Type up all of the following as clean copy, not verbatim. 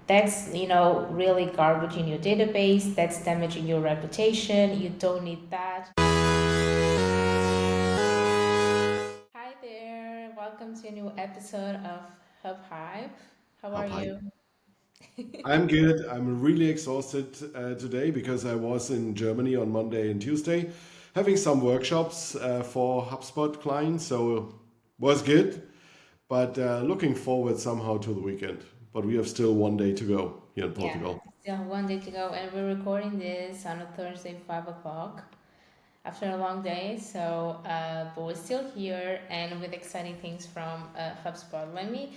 That's, really garbage in your database. That's damaging your reputation. You don't need that. Hi there. Welcome to a new episode of HubHype. How are HubHype. you? I'm good. I'm really exhausted today because I was in Germany on Monday and Tuesday having some workshops for HubSpot clients. So was good, but looking forward somehow to the weekend. But we have still one day to go here in Yeah, Portugal. still one day to go, and we're recording this on a Thursday, 5 o'clock, after a long day. So, but we're still here and with exciting things from HubSpot. Let me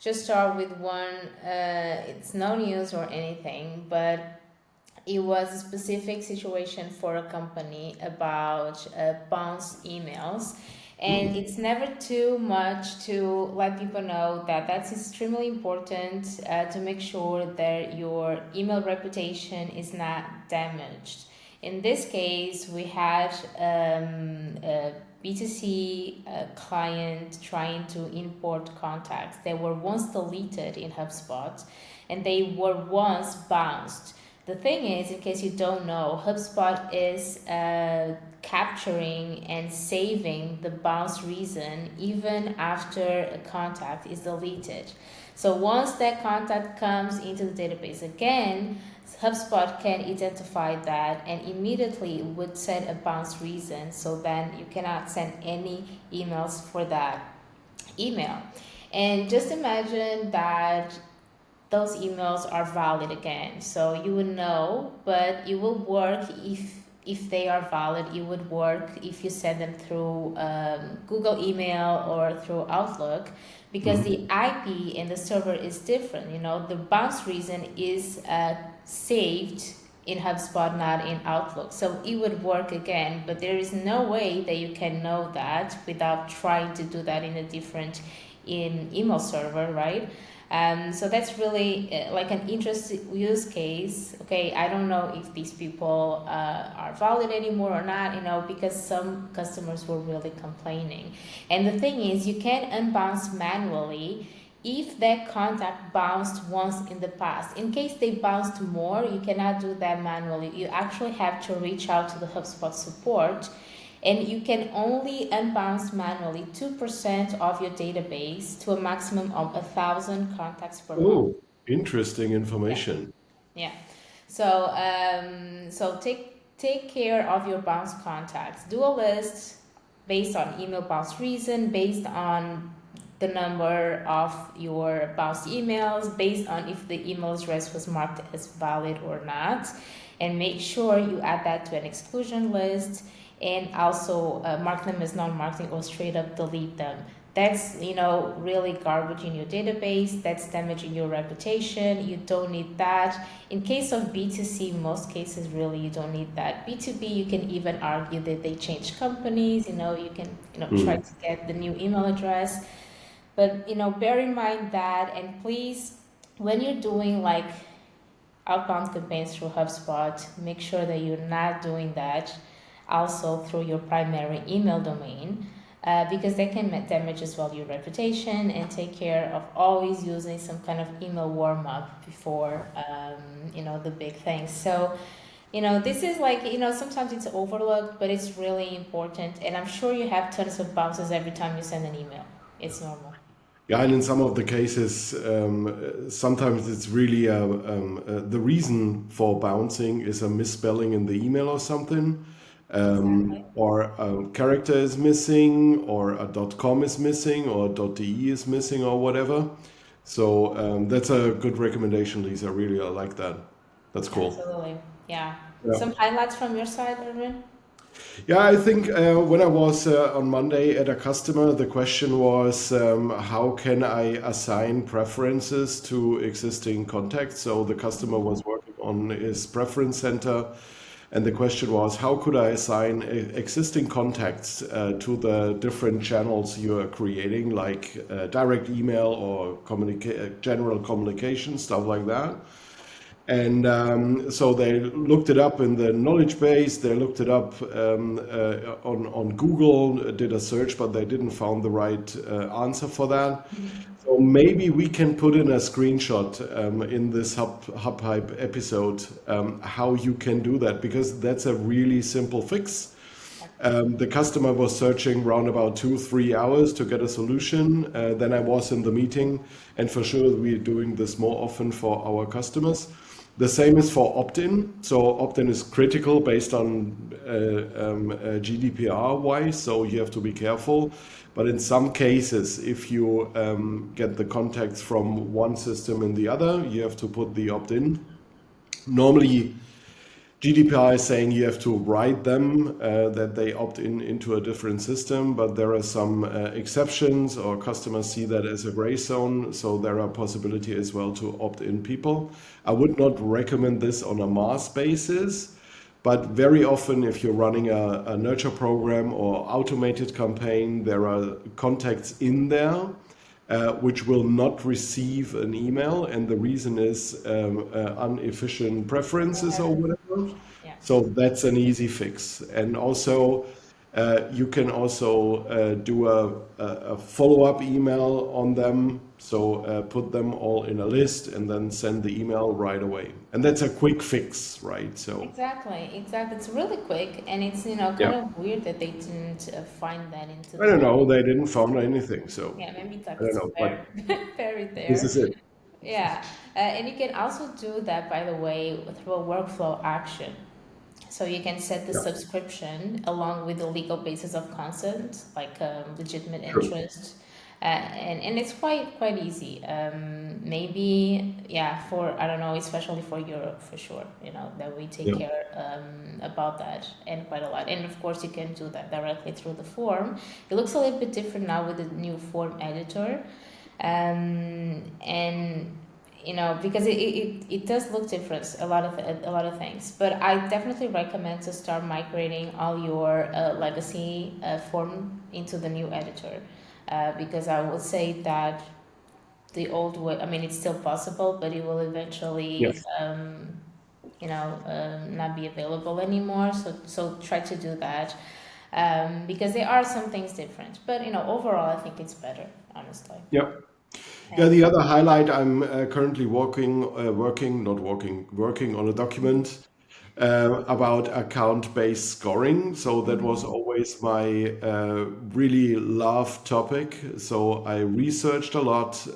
just start with one. It's no news or anything, but it was a specific situation for a company about bounce emails, and Hmm. it's never too much to let people know that that's extremely important to make sure that your email reputation is not damaged. In this case, we had a B2C client trying to import contacts. They were once deleted in HubSpot and they were once bounced. The thing is, in case you don't know, HubSpot is capturing and saving the bounce reason even after a contact is deleted. So once that contact comes into the database again, HubSpot can identify that and immediately would set a bounce reason, so then you cannot send any emails for that email. And just imagine that those emails are valid again. So you would know, but it will work if they are valid. It would work if you send them through Google email or through Outlook, because Hmm. the IP in the server is different. The bounce reason is saved in HubSpot, not in Outlook. So it would work again, but there is no way that you can know that without trying to do that in a different in email server, right? So that's really like an interesting use case. Okay, I don't know if these people are valid anymore or not, because some customers were really complaining. And the thing is, you can unbounce manually if that contact bounced once in the past. In case they bounced more, you cannot do that manually. You actually have to reach out to the HubSpot support, and you can only unbounce manually 2% of your database to a maximum of 1,000 contacts per month. Oh, interesting Yeah, information. yeah. So take care of your bounce contacts. Do a list based on email bounce reason, based on the number of your bounced emails, based on if the email address was marked as valid or not, and make sure you add that to an exclusion list, and also mark them as non-marketing or straight up delete them. That's really garbage in your database. That's damaging your reputation. You don't need that. In case of B2C, most cases really you don't need that. B2B, you can even argue that they changed companies. You can try Hmm. to get the new email address, but bear in mind that, and please, when you're doing like outbound campaigns through HubSpot, make sure that you're not doing that also through your primary email domain, because that can damage as well your reputation. And take care of always using some kind of email warm up before the big things. So this is like, sometimes it's overlooked, but it's really important. And I'm sure you have tons of bounces every time you send an email. It's normal. Yeah, and in some of the cases, sometimes it's really the reason for bouncing is a misspelling in the email or something, Exactly. or a character is missing, or a .com is missing, or .de is missing, or whatever. So that's a good recommendation, Lisa. Really, I like that. That's cool. Absolutely. Yeah. Yeah. Some highlights from your side, Erwin? Yeah, I think when I was on Monday at a customer, the question was how can I assign preferences to existing contacts? So the customer was working on his preference center, and the question was how could I assign existing contacts to the different channels you are creating, like direct email or general communication, stuff like that. And so they looked it up in the knowledge base. They looked it up on Google, did a search, but they didn't found the right answer for that. So maybe we can put in a screenshot in this HubHype episode how you can do that, because that's a really simple fix. The customer was searching around about 2-3 hours to get a solution. Then I was in the meeting, and for sure we're doing this more often for our customers. The same is for opt-in. So opt-in is critical based on GDPR wise, so you have to be careful. But in some cases, if you get the contacts from one system in the other, you have to put the opt-in. Normally, GDPR is saying you have to write them that they opt in into a different system, but there are some exceptions, or customers see that as a gray zone. So there are possibility as well to opt in people. I would not recommend this on a mass basis, but very often if you're running a nurture program or automated campaign, there are contacts in there which will not receive an email, and the reason is inefficient preferences or whatever. Yeah. So that's an easy fix. And also, you can also do a follow-up email on them. So put them all in a list and then send the email right away. And that's a quick fix, right? So Exactly, exactly. It's really quick, and it's kind yeah, of weird that they didn't find that into I the. don't know. They didn't found anything, so Yeah, maybe I don't that's know. fair, But fair this there. is it. Yeah, and you can also do that, by the way, through a workflow action. So you can set the Yeah, subscription along with the legal basis of consent, like legitimate true. interest, and it's quite easy. Maybe yeah, for I don't know, especially for Europe for sure. That we take Yeah. care about that and quite a lot. And of course, you can do that directly through the form. It looks a little bit different now with the new form editor, and because it does look different, a lot of things, but I definitely recommend to start migrating all your legacy form into the new editor, because I would say that the old way, I mean, it's still possible, but it will eventually Yes. not be available anymore, so try to do that, because there are some things different, but overall I think it's better, honestly. Yeah. Yeah, Yeah. the other highlight, I'm currently working on a document about account-based scoring. So that was always my really love topic. So I researched a lot.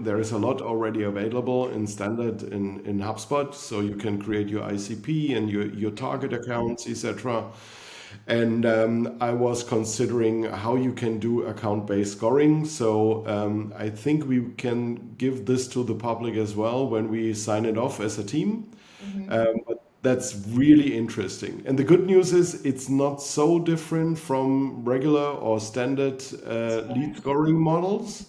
There is a lot already available in standard in HubSpot. So you can create your ICP and your target accounts, etc. And I was considering how you can do account-based scoring. So I think we can give this to the public as well when we sign it off as a team. But that's really interesting. And the good news is it's not so different from regular or standard lead scoring models.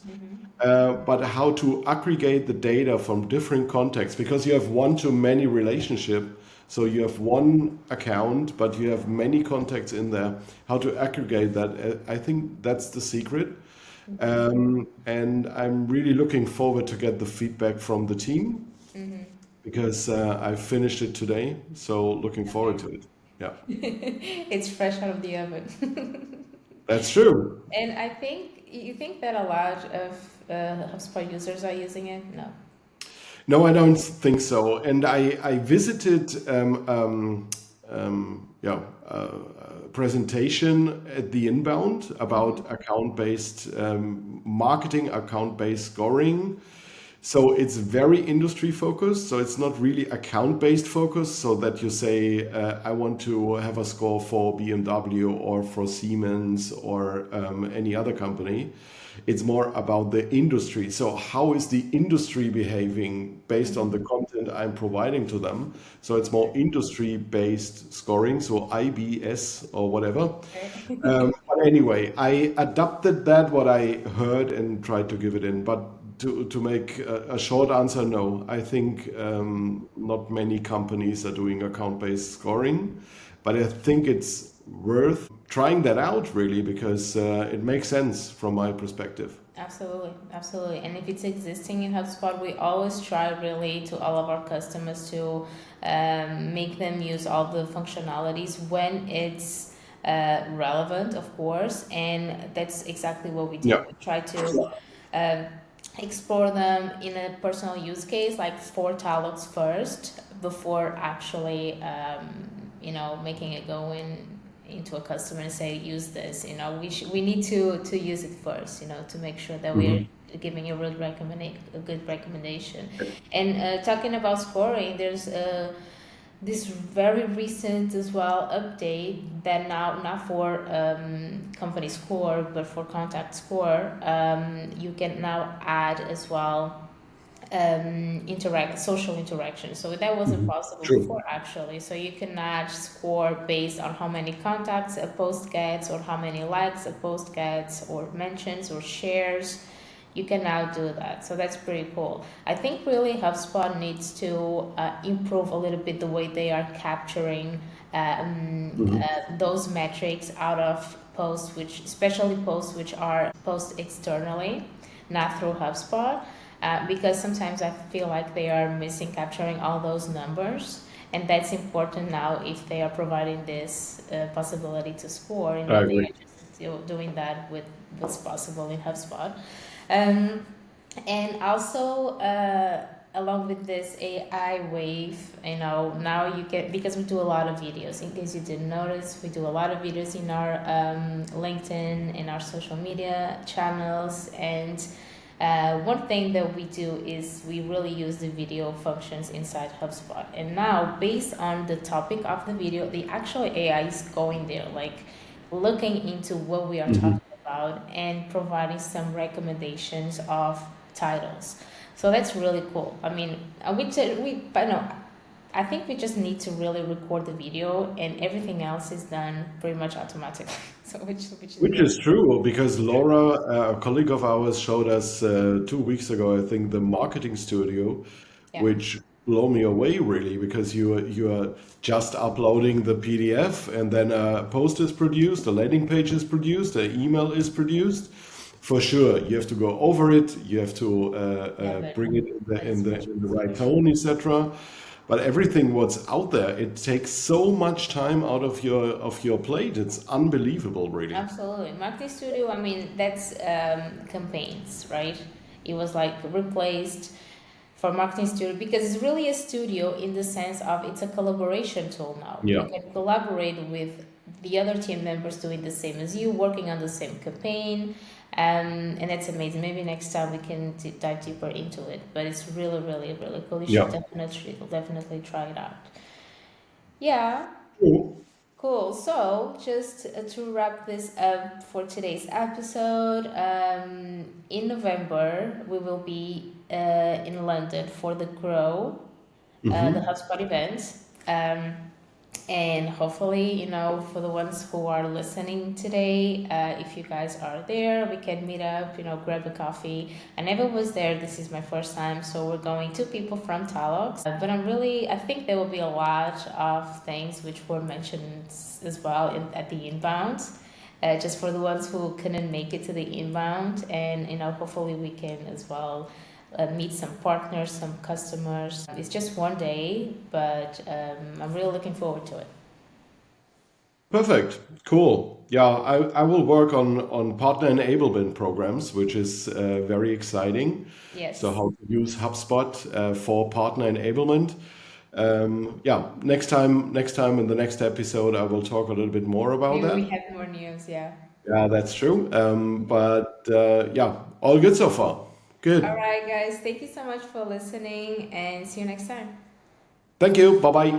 But how to aggregate the data from different contexts, because you have one-to-many relationship. So you have one account, but you have many contacts in there. How to aggregate that? I think that's the secret. And I'm really looking forward to get the feedback from the team, because I finished it today. So looking forward Okay. to it. Yeah, It's fresh out of the oven. that's true. And you think that a lot of HubSpot users are using it? No. No, I don't think so. And I visited yeah, presentation at the inbound about account-based marketing, account-based scoring. So it's very industry focused. So it's not really account based focus. So that you say, I want to have a score for BMW or for Siemens or any other company. It's more about the industry. So how is the industry behaving based on the content I'm providing to them? So it's more industry based scoring. So IBS or whatever. Right. But anyway, I adapted that what I heard and tried to give it in. But to make a short answer, no. I think not many companies are doing account-based scoring, but I think it's worth trying that out really, because it makes sense from my perspective. Absolutely, absolutely. And if it's existing in HubSpot, we always try really to all of our customers to make them use all the functionalities when it's relevant, of course. And that's exactly what we do. Yeah. We try to uh, explore them in a personal use case, like for Talux first, before actually, making it go into a customer and say, use this. We need to use it first, to make sure that we're Mhm. giving a good recommendation. And talking about scoring, there's this very recent as well update that now, not for company score but for contact score, you can now add as well social interaction. So that wasn't Mhm. possible True. before actually. So you can add score based on how many contacts a post gets, or how many likes a post gets, or mentions or shares. You can now do that. So that's pretty cool. I think really HubSpot needs to improve a little bit the way they are capturing Mhm. those metrics out of posts, especially posts which are posts externally, not through HubSpot, because sometimes I feel like they are missing capturing all those numbers. And that's important now if they are providing this possibility to score. I They agree. are just doing that with what's possible in HubSpot. Um, and also, along with this AI wave, now you get, because we do a lot of videos. In case you didn't notice, we do a lot of videos in our LinkedIn, in our social media channels. And one thing that we do is we really use the video functions inside HubSpot. And now, based on the topic of the video, the actual AI is going there, like looking into what we are Mhm. talking about and providing some recommendations of titles. So that's really cool. I mean, but no, I think we just need to really record the video, and everything else is done pretty much automatically. So which is Which really, is true because Laura, a colleague of ours, showed us 2 weeks ago, I think, the marketing studio, yeah, which blew me away really because you are just uploading the PDF and then a post is produced, a landing page is produced, an email is produced. For sure, you have to go over it, you have to yeah, but bring it in the it's much in the right easier. tone, etc. But everything what's out there, it takes so much time out of your plate. It's unbelievable, really. Absolutely. Marketing Studio, I mean, that's campaigns, right? It was like replaced for Marketing Studio because it's really a studio in the sense of it's a collaboration tool now. You Yeah. can collaborate with the other team members doing the same as you, working on the same campaign. And that's amazing. Maybe next time we can dive deeper into it. But it's really, really, really cool. You should Yeah. definitely try it out. Yeah. Cool. Cool. So, just to wrap this up for today's episode, in November we will be in London for the Grow, the Hmm. HubSpot event. Um, and hopefully, for the ones who are listening today, if you guys are there, we can meet up, grab a coffee. I never was there. This is my first time. So we're going, two people from Talux. But I think there will be a lot of things which were mentioned as well at the inbound. Just for the ones who couldn't make it to the inbound. And, hopefully we can as well meet some partners, some customers. It's just one day, but I'm really looking forward to it. Perfect. Cool. Yeah, I will work on partner enablement programs, which is very exciting. So Yes. how to use HubSpot for partner enablement. Yeah, next time in the next episode, I will talk a little bit more about Maybe we that. have more news, yeah. Yeah, that's true. But yeah, all good so far. All Good. right, guys. Thank you so much for listening and see you next time. Thank you. Bye bye.